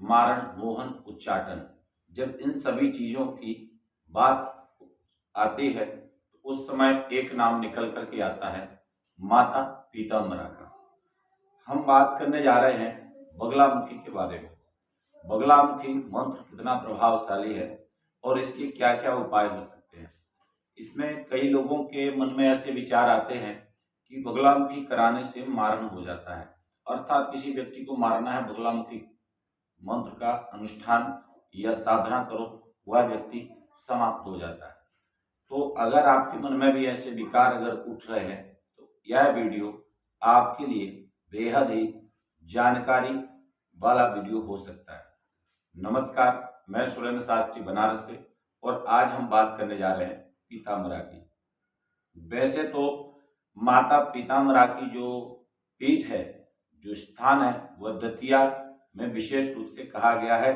मारण, मोहन, उच्चाटन, जब इन सभी चीजों की बात आती है तो उस समय एक नाम निकल करके आता है माता पीताम्बरा का। हम बात करने जा रहे हैं बगलामुखी के बारे में। बगलामुखी मंत्र कितना प्रभावशाली है और इसके क्या क्या उपाय हो सकते हैं। इसमें कई लोगों के मन में ऐसे विचार आते हैं कि बगलामुखी कराने से मारण हो जाता है, अर्थात किसी व्यक्ति को मारना है, बगलामुखी मंत्र का अनुष्ठान या साधना करो, वह व्यक्ति समाप्त हो जाता है। तो अगर आपके मन में भी ऐसे विकार अगर उठ रहे हैं तो यह वीडियो आपके लिए बेहद ही जानकारी वाला वीडियो हो सकता है। नमस्कार, मैं सुरेंद्र शास्त्री बनारस से और आज हम बात करने जा रहे हैं पीताम्बरा की। वैसे तो माता पीताम्बरा की जो पीठ है, जो स्थान है, वह दतिया में विशेष रूप से कहा गया है।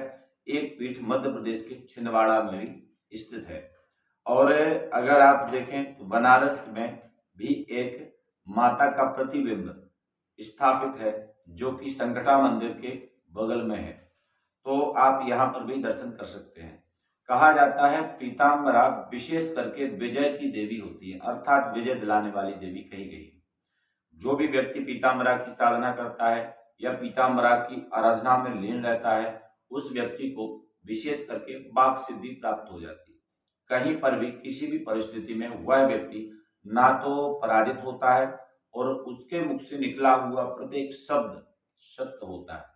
एक पीठ मध्य प्रदेश के छिंदवाड़ा में भी स्थित है। और अगर आप देखें तो बनारस में भी एक माता का प्रतिबिंब स्थापित है जो कि संकटा मंदिर के बगल में है, तो आप यहाँ पर भी दर्शन कर सकते हैं। कहा जाता है पीताम्बरा विशेष करके विजय की देवी होती है, अर्थात विजय दिलाने वाली देवी कही गई है। जो भी व्यक्ति पीताम्बरा की साधना करता है या पीताम्बरा की आराधना में लीन रहता है, उस व्यक्ति को विशेष करके वाक सिद्धि प्राप्त हो जाती है। कहीं पर भी किसी भी परिस्थिति में वह व्यक्ति ना तो पराजित होता है और उसके मुख से निकला हुआ प्रत्येक शब्द सत्य होता है।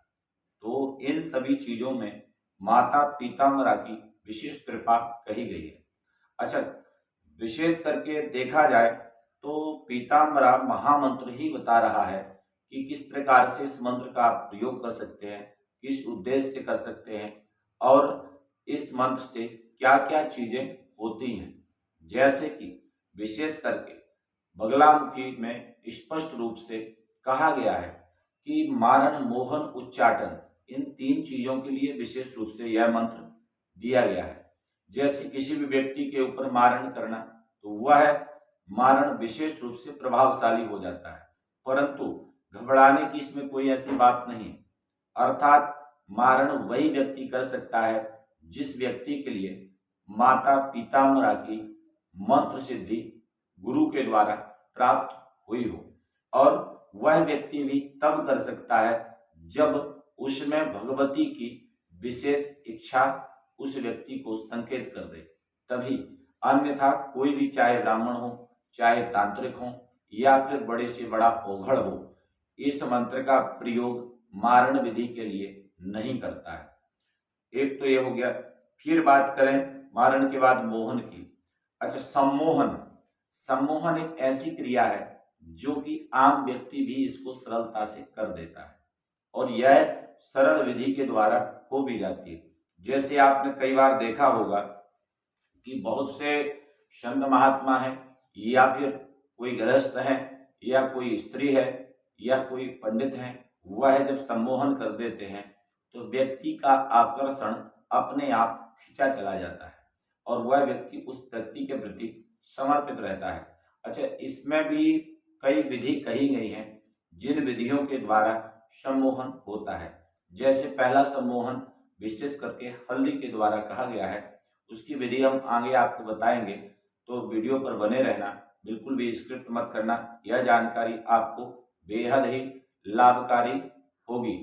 तो इन सभी चीजों में माता पीताम्बरा की विशेष कृपा कही गई है। अच्छा, विशेष करके देखा जाए तो पीताम्बरा महामंत्र ही बता रहा है कि किस प्रकार से इस मंत्र का आप प्रयोग कर सकते हैं, किस उद्देश्य से कर सकते हैं और इस मंत्र से क्या क्या चीजें होती हैं। जैसे कि विशेष करके बगलामुखी में स्पष्ट रूप से कहा गया है कि मारण, मोहन, उच्चाटन, इन तीन चीजों के लिए विशेष रूप से यह मंत्र दिया गया है। जैसे किसी भी व्यक्ति के ऊपर मारण करना, तो वह मारण विशेष रूप से प्रभावशाली हो जाता है, परंतु घबराने की इसमें कोई ऐसी बात नहीं। अर्थात मारण वही व्यक्ति कर सकता है जिस व्यक्ति के लिए माता पीताम्बरा की मंत्र सिद्धि गुरु के द्वारा प्राप्त हुई हो, और वह व्यक्ति भी तब कर सकता है जब उसमें भगवती की विशेष इच्छा उस व्यक्ति को संकेत कर दे, तभी। अन्यथा कोई भी, चाहे ब्राह्मण हो, चाहे तांत्रिक हो या फिर बड़े से बड़ा ओघड़ हो, इस मंत्र का प्रयोग मारण विधि के लिए नहीं करता है। एक तो ये हो गया। फिर बात करें मारण के बाद मोहन की। अच्छा, सम्मोहन। सम्मोहन एक ऐसी क्रिया है जो कि आम व्यक्ति भी इसको सरलता से कर देता है और यह सरल विधि के द्वारा हो भी जाती है। जैसे आपने कई बार देखा होगा कि बहुत से संत महात्मा हैं या फिर कोई गृहस्थ है या कोई स्त्री है या कोई पंडित है, वह जब सम्मोहन कर देते हैं तो व्यक्ति का आकर्षण अपने आप खींचा चला जाता है और वह व्यक्ति उस व्यक्ति के प्रति समर्पित रहता है। अच्छा, इसमें भी कई विधि कही गई हैं जिन विधियों के द्वारा सम्मोहन होता है। जैसे पहला सम्मोहन विशेष करके हल्दी के द्वारा कहा गया है, उसकी विधि हम आगे आपको बताएंगे, तो वीडियो पर बने रहना, बिल्कुल भी स्क्रिप्ट मत करना। यह जानकारी आपको बेहद ही लाभकारी होगी।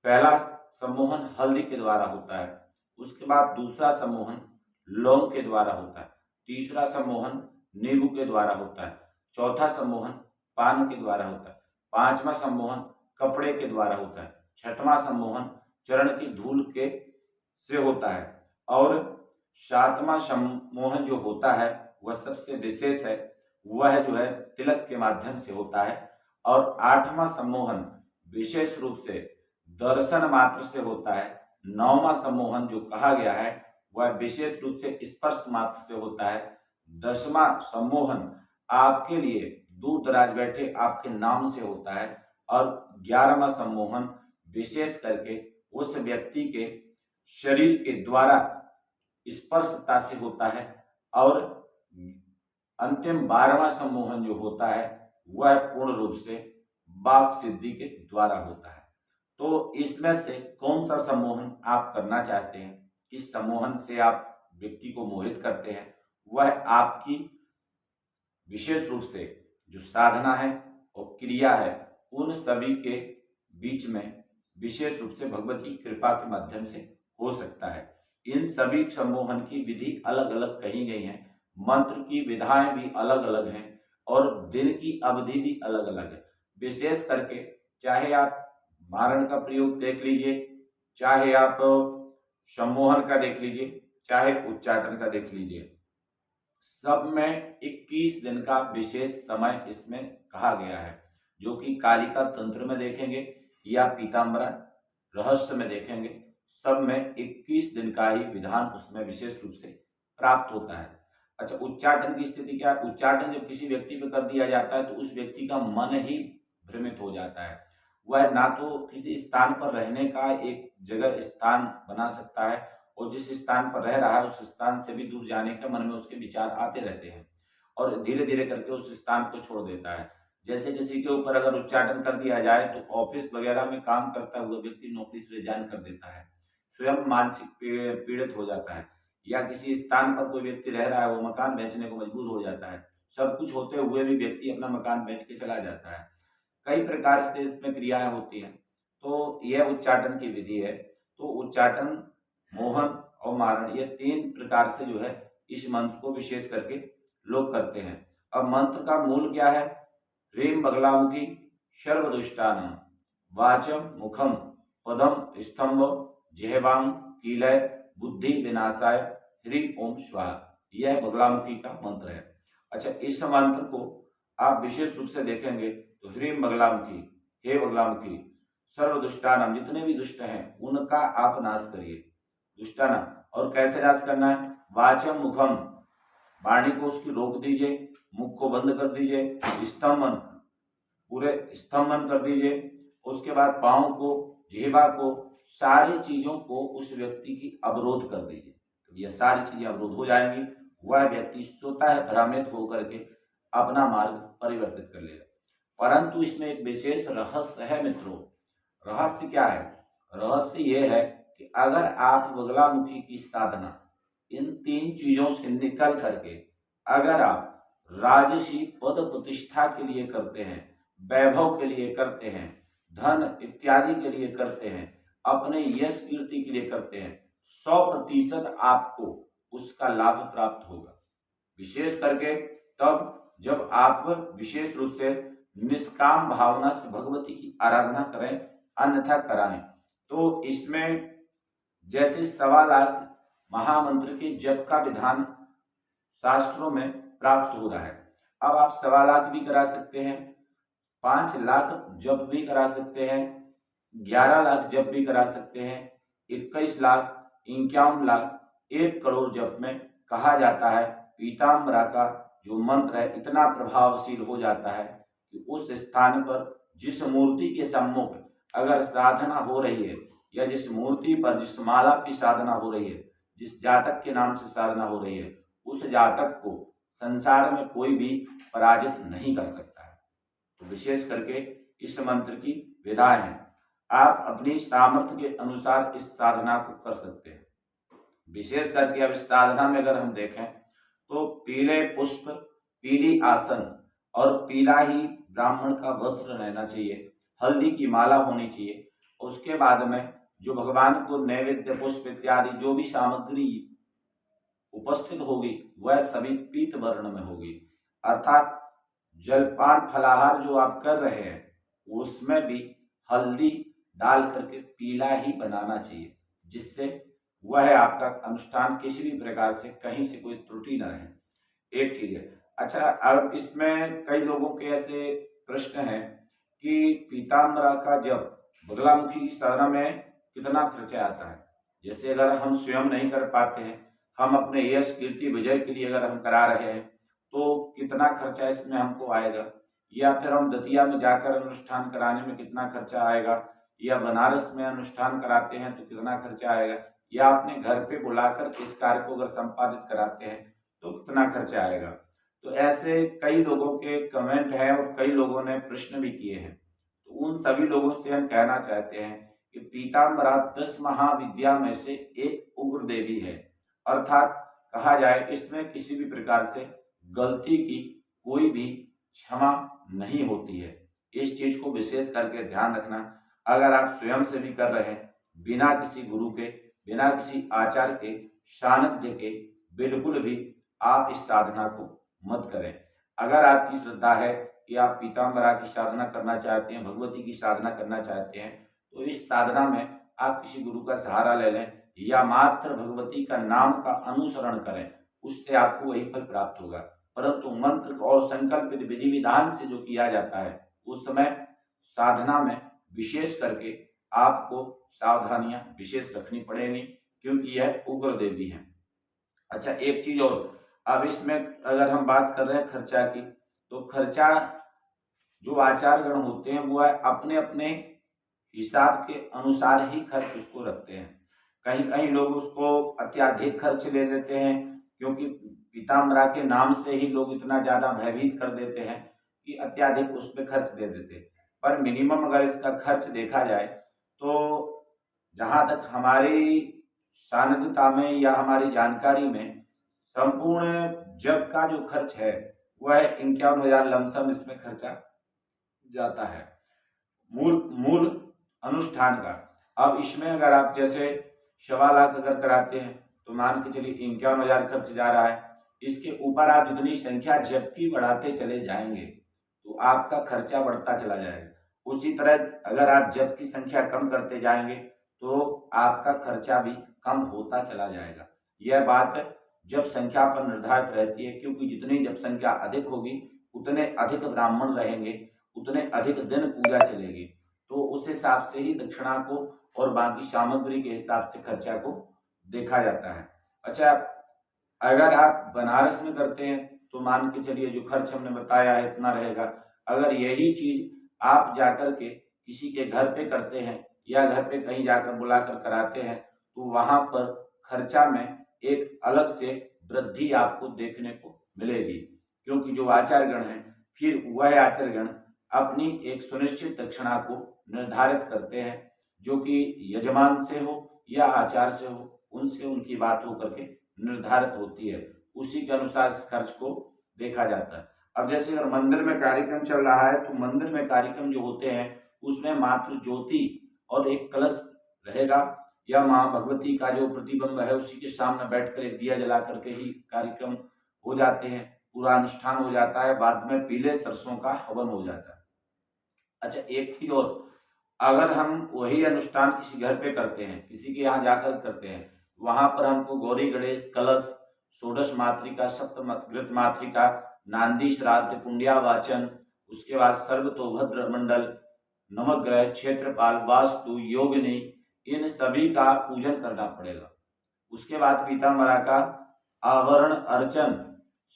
पहला सम्मोहन हल्दी के द्वारा होता है, उसके बाद दूसरा सम्मोहन लौंग के द्वारा होता है, तीसरा सम्मोहन नींबू के द्वारा होता है, चौथा सम्मोहन पान के द्वारा होता है, पांचवा सम्मोहन कपड़े के द्वारा होता है, छठवां सम्मोहन चरण की धूल के से होता है और सातवां सम्मोहन जो होता है वह सबसे विशेष है, वह जो है तिलक के माध्यम से होता है। और आठवां सम्मोहन विशेष रूप से दर्शन मात्र से होता है। नौवां सम्मोहन जो कहा गया है वह विशेष रूप से स्पर्श मात्र से होता है। 10वां सम्मोहन आपके लिए दूर दराज बैठे आपके नाम से होता है और 11वां सम्मोहन विशेष करके उस व्यक्ति के शरीर के द्वारा स्पर्शता से होता है और अंतिम 12वां सम्मोहन जो होता है वह पूर्ण रूप से वाक सिद्धि के द्वारा होता है। तो इसमें से कौन सा सम्मोहन आप करना चाहते हैं, किस सम्मोहन से आप व्यक्ति को मोहित करते हैं, वह आपकी विशेष रूप से जो साधना है और क्रिया है उन सभी के बीच में विशेष रूप से भगवती कृपा के माध्यम से हो सकता है। इन सभी सम्मोहन की विधि अलग अलग कही गई है, मंत्र की विधाएं भी अलग अलग हैं और दिन की अवधि भी अलग अलग है। विशेष करके चाहे आप मारण का प्रयोग देख लीजिए, चाहे आप सम्मोहन का देख लीजिए, चाहे उच्चाटन का देख लीजिए, सब में 21 दिन का विशेष समय इसमें कहा गया है, जो कि कालिका तंत्र में देखेंगे या पीताम्बरा रहस्य में देखेंगे, सब में 21 दिन का ही विधान उसमें विशेष रूप से प्राप्त होता है। अच्छा, उच्चाटन की स्थिति क्या है? उच्चाटन जब किसी व्यक्ति पे कर दिया जाता है तो उस व्यक्ति का मन ही भ्रमित हो जाता है। वह ना तो किसी स्थान पर रहने का एक जगह स्थान बना सकता है और जिस स्थान पर रह रहा है उस स्थान से भी दूर जाने का मन में उसके विचार आते रहते हैं और धीरे धीरे करके उस स्थान को छोड़ देता है। जैसे किसी के ऊपर अगर उच्चाटन कर दिया जाए तो ऑफिस वगैरह में काम करता हुआ व्यक्ति नौकरी से रिजाइन कर देता है, स्वयं मानसिक पीड़ित हो जाता है, या किसी स्थान पर कोई व्यक्ति रह रहा है वो मकान बेचने को मजबूर हो जाता है, सब कुछ होते हुए भी व्यक्ति अपना मकान बेच के चला जाता है। कई प्रकार से इसमें क्रियाएं होती हैं, तो यह उच्चाटन की विधि है। तो उच्चाटन, मोहन और मारण, ये 3 प्रकार से जो है इस मंत्र को विशेष करके लोग करते हैं। अब मंत्र का मूल क्या है? ह्रीं बगलामुखी सर्वदुष्टानां वाचम मुखम पदम स्तंभ जिह्वां कीलय बुद्धि विनाशाय ह्रीं ओम स्वाहा, यह बगलामुखी का मंत्र है। अच्छा, इस मंत्र को आप विशेष रूप से देखेंगे तो ह्रीं बगलामुखी, हे बगलामुखी, सर्वदुष्टानाम, जितने भी दुष्ट हैं उनका आप नाश करिए, दुष्टानाम। और कैसे नाश करना है? वाचम मुखम, वाणी को उसकी रोक दीजिए, मुख को बंद कर दीजिए, स्तंभन, पूरे स्तंभन कर दीजिए, उसके बाद पाँव को, जिह्वा को, सारी चीजों को उस व्यक्ति की अवरोध कर दीजिए। तो ये सारी चीजें अवरोध हो जाएंगी, वह व्यक्ति स्वतः भ्रमित होकर के अपना मार्ग परिवर्तित कर लेगा। परंतु इसमें एक विशेष रहस्य है मित्रों। रहस्य क्या है? रहस्य यह है कि अगर आप बगलामुखी की साधना इन 3 चीजों से निकल करके अगर आप राजसी पद प्रतिष्ठा के लिए करते हैं, वैभव के लिए करते हैं, धन इत्यादि के लिए करते हैं, अपने यश कीर्ति के लिए करते हैं, 100% आपको उसका लाभ प्राप्त होगा। विशेष करके तब जब आप विशेष रूप से निष्काम भावना से भगवती की आराधना करें, अन्यथा कराएं। तो इसमें जैसे 1.25 लाख महामंत्र के जप का विधान शास्त्रों में प्राप्त हो रहा है, अब आप 1.25 लाख भी करा सकते हैं, 5 लाख जप भी करा सकते हैं, 11 लाख जप भी करा सकते हैं, 21 लाख, 51 लाख, 1 करोड़ जप में कहा जाता है पीताम्बरा का जो मंत्र है इतना प्रभावशील हो जाता है कि उस स्थान पर जिस मूर्ति के सम्मुख अगर साधना हो रही है या जिस मूर्ति पर जिस माला की साधना हो रही है, जिस जातक के नाम से साधना हो रही है, उस जातक को संसार में कोई भी पराजित नहीं कर सकता है। तो विशेष करके इस मंत्र की विधाएं हैं, आप अपनी सामर्थ्य के अनुसार इस साधना को कर सकते हैं। विशेष करके अब इस साधना में अगर हम देखें तो पीले पुष्प, पीली आसन और पीला ही ब्राह्मण का वस्त्र रहना चाहिए, हल्दी की माला होनी चाहिए। उसके बाद में जो भगवान को नैवेद्य पुष्प इत्यादि जो भी सामग्री उपस्थित होगी वह सभी पीत वर्ण में होगी, अर्थात जलपान फलाहार जो आप कर रहे हैं उसमें भी हल्दी डाल करके पीला ही बनाना चाहिए, जिससे वह आपका अनुष्ठान किसी भी प्रकार से कहीं से कोई त्रुटि न रहे। एक चीज है। अच्छा, अब इसमें कई लोगों के ऐसे प्रश्न हैं कि पीताम्बरा का जब बगलामुखी की साधना में कितना खर्चा आता है। जैसे अगर हम स्वयं नहीं कर पाते हैं, हम अपने यश कीर्ति विजय के लिए अगर हम करा रहे हैं तो कितना खर्चा इसमें हमको आएगा, या फिर हम दतिया में जाकर अनुष्ठान कराने में कितना खर्चा आएगा, या बनारस में अनुष्ठान कराते हैं तो कितना खर्चा आएगा, या अपने घर पे बुलाकर इस कार्य को अगर संपादित कराते हैं तो कितना खर्चा आएगा। तो ऐसे कई लोगों के कमेंट हैं और कई लोगों ने प्रश्न भी किए हैं। तो उन सभी लोगों से हम कहना चाहते हैं कि पीताम्बरा 10 महाविद्या में से एक उग्र देवी है, अर्थात कहा जाए इसमें किसी भी प्रकार से गलती की कोई भी क्षमा नहीं होती है। इस चीज को विशेष करके ध्यान रखना। अगर आप स्वयं से भी कर रहे हैं, बिना किसी गुरु के, बिना किसी आचार्य के सानिध्य के, बिल्कुल भी आप इस साधना को मत करें। अगर आपकी श्रद्धा है कि आप पीताम्बरा की साधना करना चाहते हैं, भगवती की साधना करना चाहते हैं, तो इस साधना में आप किसी गुरु का सहारा ले लें या मात्र भगवती का नाम का अनुसरण करें, उससे आपको वही फल प्राप्त होगा। परंतु मंत्र और संकल्प विधि विधान से जो किया जाता है, उस समय साधना में विशेष करके आपको सावधानियां विशेष रखनी पड़ेगी, क्योंकि यह उग्र देवी है। अच्छा, एक चीज और, अब इसमें अगर हम बात कर रहे हैं खर्चा की, तो खर्चा जो आचार्यगण होते हैं वो अपने अपने हिसाब के अनुसार ही खर्च उसको रखते हैं। कहीं कहीं लोग उसको अत्याधिक खर्च ले लेते हैं, क्योंकि पीताम्बरा के नाम से ही लोग इतना ज्यादा भयभीत कर देते हैं कि अत्याधिक उस पर खर्च दे देते हैं। पर मिनिमम अगर इसका खर्च देखा जाए तो जहाँ तक हमारी सानिध्यता में या हमारी जानकारी में संपूर्ण जप का जो खर्च है वह 51,000 लमसम इसमें खर्चा जाता है, मूल अनुष्ठान का। अब इसमें अगर आप जैसे 1.25 लाख अगर कराते हैं तो मान के चलिए 51,000 खर्च जा रहा है। इसके ऊपर आप जितनी संख्या जप की बढ़ाते चले जाएंगे तो आपका खर्चा बढ़ता चला जाएगा। उसी तरह अगर आप जप की संख्या कम करते जाएंगे तो आपका खर्चा भी कम होता चला जाएगा। यह बात जब संख्या पर निर्धारित रहती है, क्योंकि जितनी जब संख्या अधिक होगी उतने अधिक ब्राह्मण रहेंगे, उतने अधिक दिन पूजा चलेगी, तो उस हिसाब से ही दक्षिणा को और बाकी सामग्री के हिसाब से खर्चा को देखा जाता है। अच्छा, अगर आप बनारस में करते हैं तो मान के चलिए जो खर्च हमने बताया है इतना रहेगा। अगर यही चीज आप जाकर के किसी के घर पे करते हैं या घर पे कहीं जाकर बुलाकर कराते हैं तो वहां पर खर्चा में एक अलग से वृद्धि आपको देखने को मिलेगी, क्योंकि जो आचार्यगण हैं फिर वह आचार्यगण अपनी एक सुनिश्चित दक्षिणा को निर्धारित करते हैं, जो कि यजमान से हो या आचार्य से हो, उनसे उनकी बात होकर के निर्धारित होती है। उसी के अनुसार इस खर्च को देखा जाता है। अब जैसे अगर मंदिर में कार्यक्रम चल रहा है तो मंदिर में कार्यक्रम जो होते हैं उसमें मात्र ज्योति और एक कलश रहेगा, या माँ भगवती का जो प्रतिबिंब है उसी के सामने बैठकर एक दिया जला करके ही कार्यक्रम हो जाते हैं, पूरा अनुष्ठान हो जाता है। बाद में पीले सरसों का हवन हो जाता है। अच्छा, एक चीज और, अगर हम वही अनुष्ठान किसी घर पे करते हैं, किसी के यहाँ जाकर करते हैं, वहां पर हमको गौरी गणेश कलश, षोडश मातृका, सप्तमृत मातृका, नांदी श्राद्ध, पुण्या वाचन, उसके बाद सर्वतोभद्र मंडल, नवग्रह, क्षेत्रपाल, वास्तु, योगिनी, इन सभी का पूजन करना पड़ेगा। उसके बाद पीताम्बरा का आवरण, अर्चन,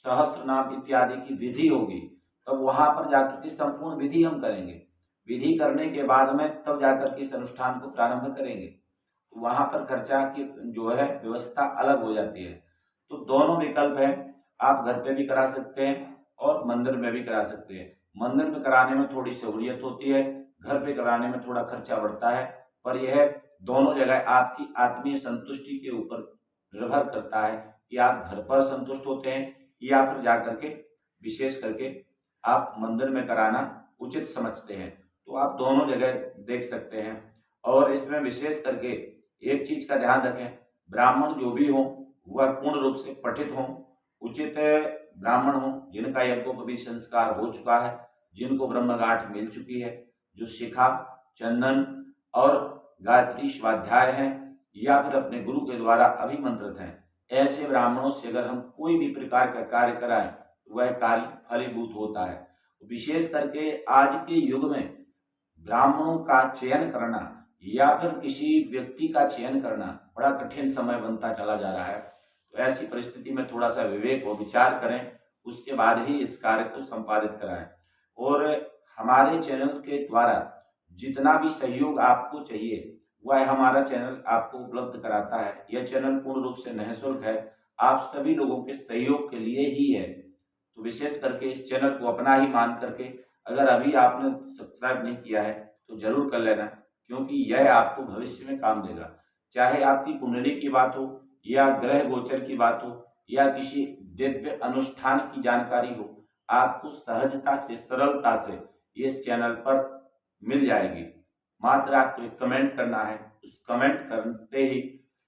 सहस्त्र नाम इत्यादि की विधि होगी। तब वहां पर जाकर के संपूर्ण विधि हम करेंगे। विधि करने के बाद में तब जाकर के इस अनुष्ठान को प्रारंभ करेंगे। तो वहां पर खर्चा की जो है व्यवस्था अलग हो जाती है। तो दोनों विकल्प है, आप घर पे भी करा सकते हैं और मंदिर में भी करा सकते हैं। मंदिर में कराने में थोड़ी सहूलियत होती है, घर पे कराने में थोड़ा खर्चा बढ़ता है, पर यह दोनों जगह आपकी आत्मीय संतुष्टि के ऊपर निर्भर करता है कि आप घर पर संतुष्ट होते हैं या फिर जाकर के विशेष करके आप मंदिर में कराना उचित समझते हैं। तो आप दोनों जगह देख सकते हैं। और इसमें विशेष करके एक चीज का ध्यान रखें, ब्राह्मण जो भी हो वह पूर्ण रूप से पठित हों, उचित ब्राह्मण हो, जिनका यज्ञोपवीत संस्कार हो चुका है, जिनको ब्रह्मगांठ मिल चुकी है, जो शिखा, चंदन और गायत्री स्वाध्याय हैं या फिर अपने गुरु के द्वारा अभिमंत्रित हैं। ऐसे ब्राह्मणों से अगर हम कोई भी प्रकार का कार्य कराएं तो वह कार्य फलीभूत होता है। विशेष करके आज के युग में ब्राह्मणों का चयन करना या फिर किसी व्यक्ति का चयन करना बड़ा कठिन समय बनता चला जा रहा है। तो ऐसी परिस्थिति में थोड़ा सा विवेक और विचार करें, उसके बाद ही इस कार्य को संपादित कराएं। और हमारे चैनल के द्वारा जितना भी सहयोग आपको चाहिए वह हमारा चैनल आपको उपलब्ध कराता है। यह चैनल पूर्ण रूप से निःशुल्क है, आप सभी लोगों के सहयोग के लिए ही है। तो विशेष करके इस चैनल को अपना ही मान करके, अगर अभी आपने सब्सक्राइब नहीं किया है तो जरूर कर लेना, क्योंकि यह आपको भविष्य में काम देगा। चाहे आपकी कुंडली की बात हो या ग्रह गोचर की बात हो या किसी दिव्य अनुष्ठान की जानकारी हो, आपको सहजता से, सरलता से इस चैनल पर मिल जाएगी। मात्र आपको एक कमेंट करना है, उस कमेंट करते ही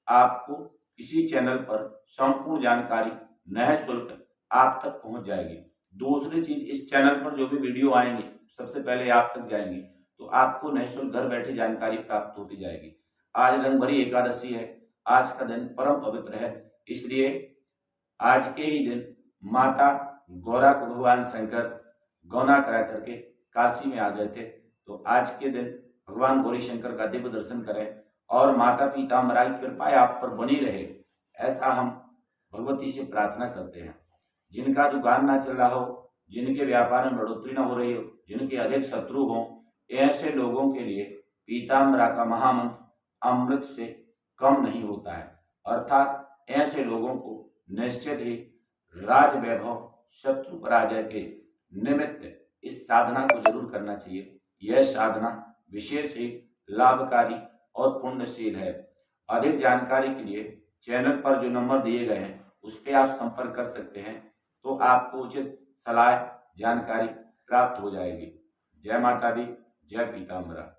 आपको इसी चैनल पर संपूर्ण जानकारी निःशुल्क आप तक पहुंच जाएगी। दूसरी चीज, इस चैनल पर जो भी वीडियो आएंगे सबसे पहले आप तक जाएंगी, तो आपको निःशुल्क घर बैठे जानकारी प्राप्त होती जाएगी। आज रंगभरी एकादशी है, आज का दिन परम पवित्र है, इसलिए आज के ही दिन माता गौरा को भगवान शंकर गौना करा करके काशी में आ गए थे। तो आज के दिन भगवान गौरी शंकर का दिव्य दर्शन करें और माता पीताम्बरा की कृपा आप पर बनी रहे, ऐसा हम भगवती से प्रार्थना करते हैं। जिनका दुकान ना चल रहा हो, जिनके व्यापार में बढ़ोतरी ना हो रही हो, जिनके अधिक शत्रु हों, ऐसे लोगों के लिए पीताम्बरा का महामंत्र अमृत से कम नहीं होता है। अर्थात ऐसे लोगों को निश्चित ही राज वैभव, शत्रु पराजय के निमित्त इस साधना को जरूर करना चाहिए। यह साधना विशेष ही लाभकारी और पुण्यशील है। अधिक जानकारी के लिए चैनल पर जो नंबर दिए गए हैं उस पर आप संपर्क कर सकते हैं, तो आपको उचित सलाह, जानकारी प्राप्त हो जाएगी। जय माता दी, जय पीताम्बरा।